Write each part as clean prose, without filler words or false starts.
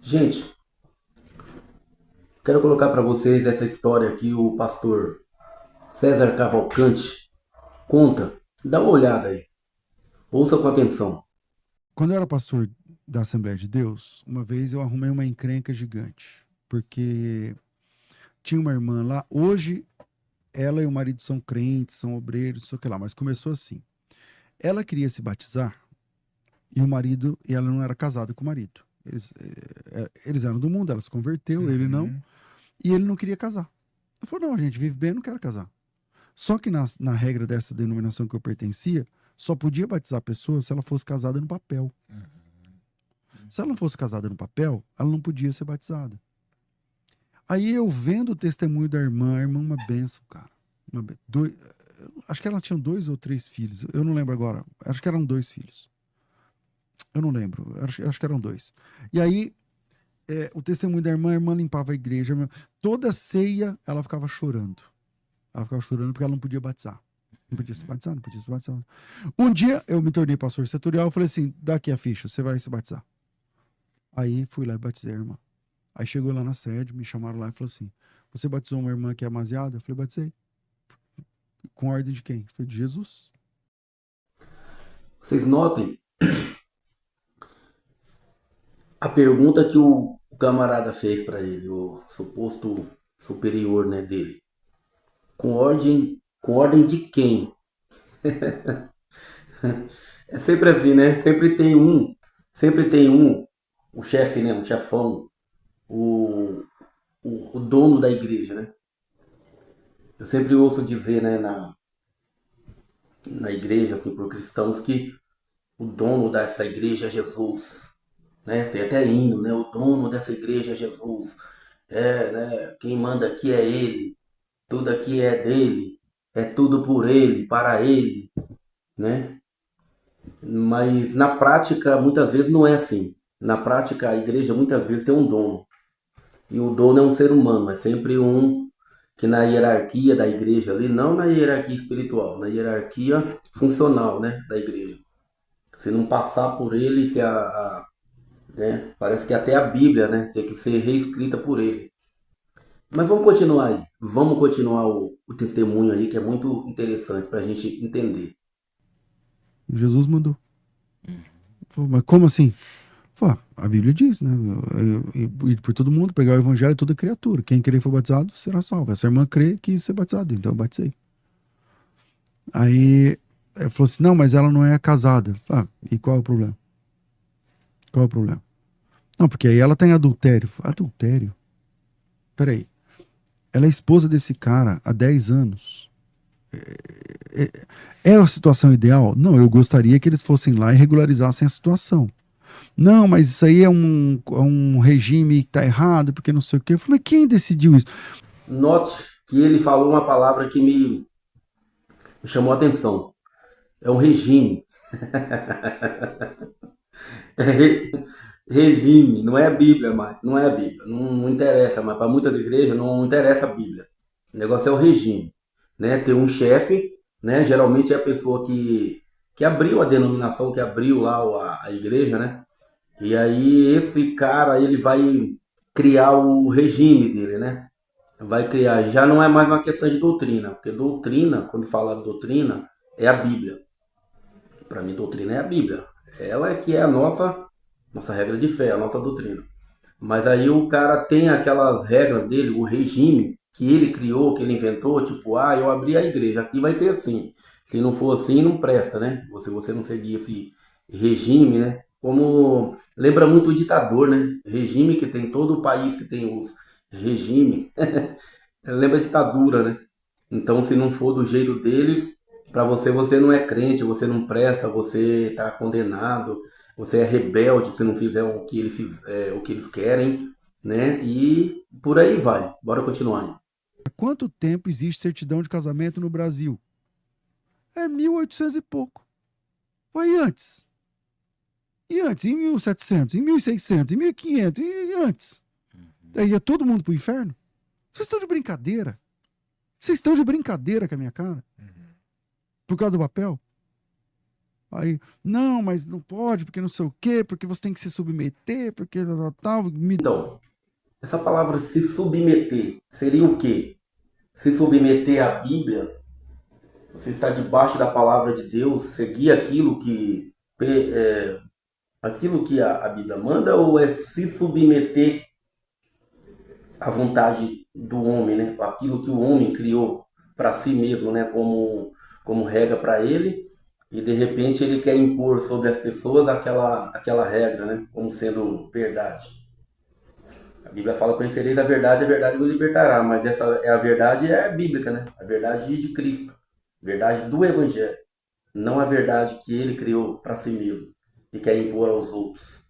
Gente, quero colocar para vocês essa história que o pastor César Cavalcante conta. Dá uma olhada aí. Ouça com atenção. Quando eu era pastor da Assembleia de Deus, uma vez eu arrumei uma encrenca gigante, porque tinha uma irmã lá. Hoje, ela e o marido são crentes, são obreiros, sei o que lá, mas começou assim. Ela queria se batizar e o marido, e ela não era casada com o marido. Eles eram do mundo, ela se converteu, ele não, Uhum. e ele não queria casar. Eu falei, não, a gente vive bem, eu não quero casar. Só que na regra dessa denominação que eu pertencia, só podia batizar a pessoa se ela fosse casada no papel. Se ela não fosse casada no papel, ela não podia ser batizada. Aí eu vendo o testemunho da irmã, a irmã é uma benção, cara. Acho que ela tinha 2 ou 3 filhos, eu não lembro agora. Acho que eram 2 filhos. Eu não lembro, acho que eram 2. E aí, o testemunho da irmã, a irmã limpava a igreja. Toda ceia, ela ficava chorando. Ela ficava chorando porque ela não podia batizar. Não podia se batizar, não podia se batizar. Um dia, eu me tornei pastor setorial, eu falei assim, dá aqui a ficha, você vai se batizar. Aí, fui lá e batizei a irmã. Aí chegou lá na sede, me chamaram lá e falou assim: você batizou uma irmã que é amaziada? Eu falei, batizei. Com ordem de quem? Eu falei, de Jesus. Vocês notem a pergunta que o camarada fez para ele, o suposto superior, né, dele. Com ordem de quem? É sempre assim, né? Sempre tem um, o chefe, né, o chefão, o, o dono da igreja, né? Eu sempre ouço dizer, né, na igreja, assim, por cristãos, que o dono dessa igreja é Jesus, né? Tem até hino, né? O dono dessa igreja é Jesus. Né? Quem manda aqui é Ele. Tudo aqui é dele. É tudo por Ele, para Ele, né? Mas na prática, muitas vezes não é assim. Na prática, a igreja muitas vezes tem um dono. E o dono é um ser humano, é sempre um que na hierarquia da igreja ali, não na hierarquia espiritual, na hierarquia funcional, né, da igreja. Se não passar por ele, né, parece que até a Bíblia, né, tem que ser reescrita por ele. Mas vamos continuar aí. Vamos continuar o testemunho aí, que é muito interessante para a gente entender. Jesus mandou. Falei, mas como assim? Falei, a Bíblia diz, né? Ir por todo mundo, pregar o evangelho a toda criatura. Quem crer e for batizado será salvo. Essa irmã crê que quis ser batizada, então eu batizei. Aí ele falou assim: não, mas ela não é casada. Falei, e qual é o problema? Qual é o problema? Não, porque aí ela tem adultério. Falei, adultério? Peraí. Ela é esposa desse cara há 10 anos. É, é a situação ideal? Não, eu gostaria que eles fossem lá e regularizassem a situação. Não, mas isso aí é um regime que está errado, porque não sei o quê. Eu falei, mas quem decidiu isso? Note que ele falou uma palavra que me chamou a atenção. É um regime. Regime, não é a Bíblia mais, não é a Bíblia, não interessa, mas para muitas igrejas não interessa a Bíblia. O negócio é o regime, né? Tem um chefe, né? Geralmente é a pessoa que abriu a denominação, que abriu lá a igreja, né? E aí esse cara, ele vai criar o regime dele, né? Vai criar, já não é mais uma questão de doutrina, porque doutrina, quando fala de doutrina, é a Bíblia. Para mim, doutrina é a Bíblia. Ela é que é a nossa regra de fé, a nossa doutrina. Mas aí o cara tem aquelas regras dele, o regime que ele criou, que ele inventou, tipo, eu abri a igreja, aqui vai ser assim. Se não for assim, não presta, né? Se você não seguir esse regime, né? Como lembra muito o ditador, né? Regime que tem todo o país que tem os regime, lembra a ditadura, né? Então, se não for do jeito deles, para você, você não é crente, você não presta, você está condenado, você é rebelde se não fizer o que eles querem, né? E por aí vai. Bora continuar aí. Há quanto tempo existe certidão de casamento no Brasil? É 1800 e pouco. Foi antes. E antes, em 1700, em 1600, em 1500, e antes. Aí ia todo mundo pro inferno? Vocês estão de brincadeira? Vocês estão de brincadeira com a minha cara? Por causa do papel? Aí, não, mas não pode, porque não sei o quê, porque você tem que se submeter, porque tal. Então, essa palavra se submeter seria o quê? Se submeter à Bíblia, você está debaixo da palavra de Deus, seguir aquilo que a Bíblia manda, ou é se submeter à vontade do homem, né? Aquilo que o homem criou para si mesmo, né? Como regra para ele, e de repente ele quer impor sobre as pessoas aquela regra, né? Como sendo verdade. A Bíblia fala: conhecereis a verdade vos libertará, mas essa é a verdade bíblica, né? A verdade de Cristo, a verdade do Evangelho, não a verdade que ele criou para si mesmo e quer impor aos outros.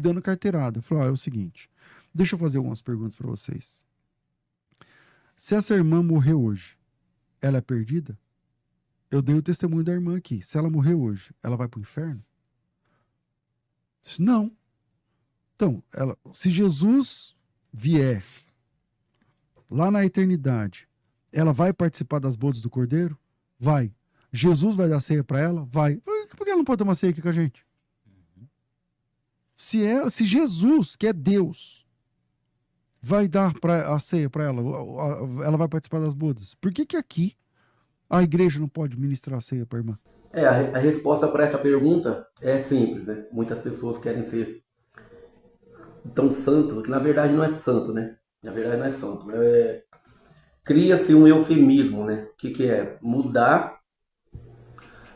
Dando carteirada. Eu falei, olha, é o seguinte, deixa eu fazer algumas perguntas para vocês. Se essa irmã morrer hoje, ela é perdida? Eu dei o testemunho da irmã aqui. Se ela morrer hoje, ela vai para o inferno? Não. Então, se Jesus vier lá na eternidade, ela vai participar das bodas do Cordeiro? Vai. Jesus vai dar ceia para ela? Vai. Por que ela não pode tomar ceia aqui com a gente? Se Jesus, que é Deus, vai dar a ceia para ela, ela vai participar das bodas. Por que aqui a igreja não pode ministrar a ceia para a irmã? A resposta para essa pergunta é simples, né? Muitas pessoas querem ser tão santo, que na verdade não é santo, né? Na verdade não é santo. Cria-se um eufemismo, né? O que é? Mudar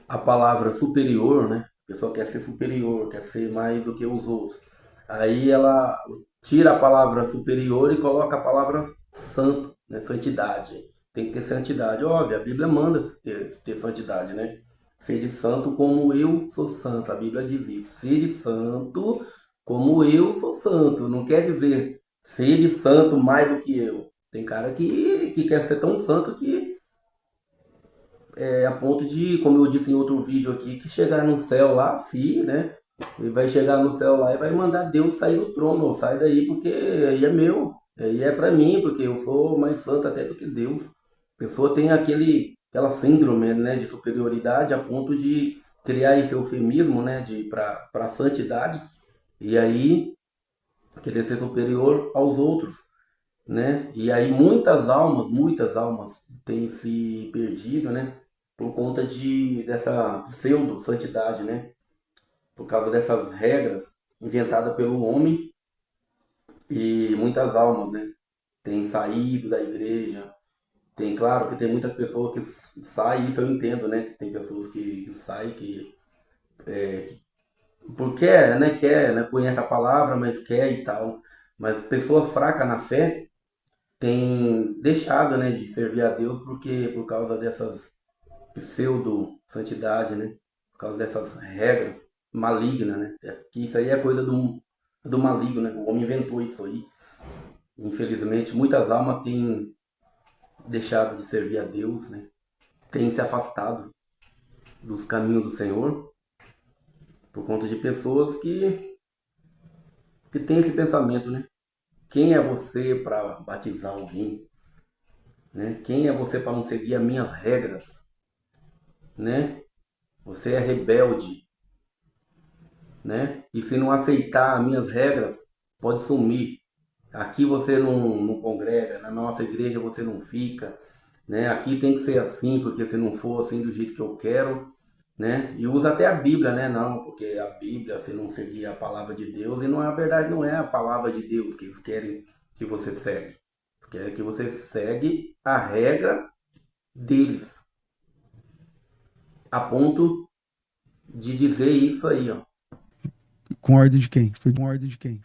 a palavra superior, né? A pessoa quer ser superior, quer ser mais do que os outros. Aí ela tira a palavra superior e coloca a palavra santo, né? Santidade. Tem que ter santidade. Óbvio, a Bíblia manda ter santidade, né? Sede santo como eu sou santo. A Bíblia diz isso. Sede santo como eu sou santo. Não quer dizer sede santo mais do que eu. Tem cara que quer ser tão santo que a ponto de, como eu disse em outro vídeo aqui, que chegar no céu lá, sim, né? Ele vai chegar no céu lá e vai mandar Deus sair do trono, ou sai daí porque aí é meu, aí é para mim, porque eu sou mais santo até do que Deus. A pessoa tem aquela síndrome, né, de superioridade a ponto de criar esse eufemismo, né, para santidade, e aí querer ser superior aos outros, né? E aí muitas almas têm se perdido, né? Por conta dessa pseudo santidade, né? Por causa dessas regras inventadas pelo homem, e muitas almas, né? Têm saído da igreja. Tem, claro que tem muitas pessoas que saem, isso eu entendo, né? Que tem pessoas que saem, porque quer, né? Conhece a palavra, mas quer e tal. Mas pessoas fracas na fé têm deixado, né, de servir a Deus por causa dessas pseudo santidade, né? Por causa dessas regras malignas, né? Que isso aí é coisa do maligno, né? O homem inventou isso aí. Infelizmente, muitas almas têm deixado de servir a Deus, né? Têm se afastado dos caminhos do Senhor por conta de pessoas que têm esse pensamento, né? Quem é você para batizar alguém? Né? Quem é você para não seguir as minhas regras? Né? Você é rebelde, né? E se não aceitar as minhas regras, pode sumir. Aqui você não congrega, na nossa igreja você não fica, né? Aqui tem que ser assim, porque se não for assim do jeito que eu quero, né? E usa até a Bíblia, né? Não, porque a Bíblia, se não seguir a palavra de Deus, e não é a verdade, não é a palavra de Deus que eles querem que você segue. Eles querem que você segue a regra deles, a ponto de dizer isso aí, ó. Com ordem de quem? Foi com ordem de quem?